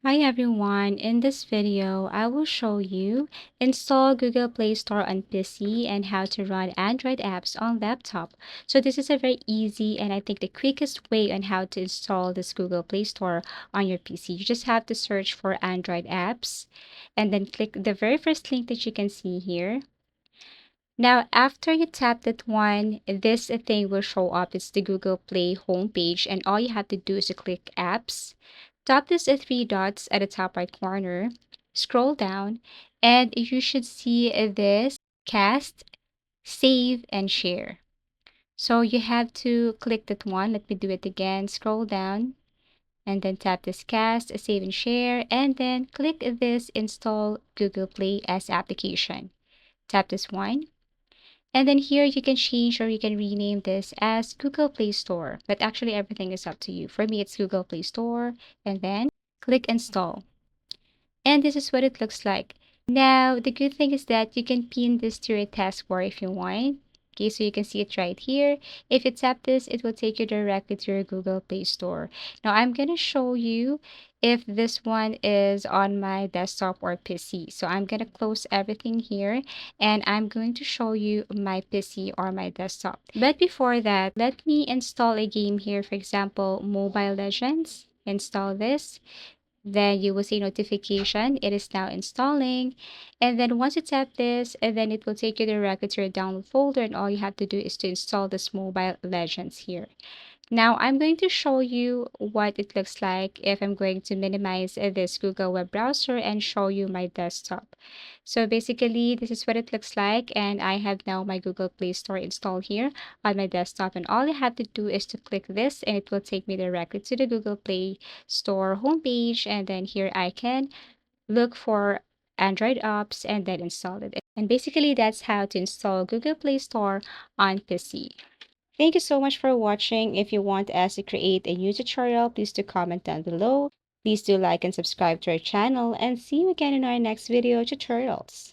Hi everyone, in this video, I will show you install Google Play Store on PC and how to run Android apps on laptop. So this is a very easy and I think the quickest way on how to install this Google Play Store on your PC. You just have to search for Android apps and then click the very first link that you can see here. Now, after you tap that one, this thing will show up. It's the Google Play homepage, and all you have to do is to click Apps. Tap this three dots at the top right corner, scroll down, and you should see this Cast, Save, and Share. So you have to click that one. Let me do it again. Scroll down, and then tap this Cast, Save, and Share, and then click this Install Google Play as application. Tap this one. And then here you can change or you can rename this as Google Play Store. But actually everything is up to you. For me, it's Google Play Store. And then click install. And this is what it looks like. Now, the good thing is that you can pin this to your taskbar if you want. Okay, so you can see it right here. If you tap this, it will take you directly to your Google Play Store. Now, I'm going to show you if this one is on my desktop or PC. So I'm going to close everything here and I'm going to show you my PC or my desktop. But before that, let me install a game here. For example, Mobile Legends. Install this. Then you will see notification. It is now installing. And then once you tap this, and then it will take you directly to your download folder. And all you have to do is to install this Mobile Legends here. Now I'm going to show you what it looks like if I'm going to minimize this Google web browser and show you my desktop. So basically, this is what it looks like, and I have now my Google Play Store installed here on my desktop, and all I have to do is to click this and it will take me directly to the Google Play Store homepage, and then here I can look for Android apps and then install it. And basically, that's how to install Google Play Store on PC. Thank you so much for watching. If you want us to create a new tutorial, please do comment down below. Please do like and subscribe to our channel and see you again in our next video tutorials.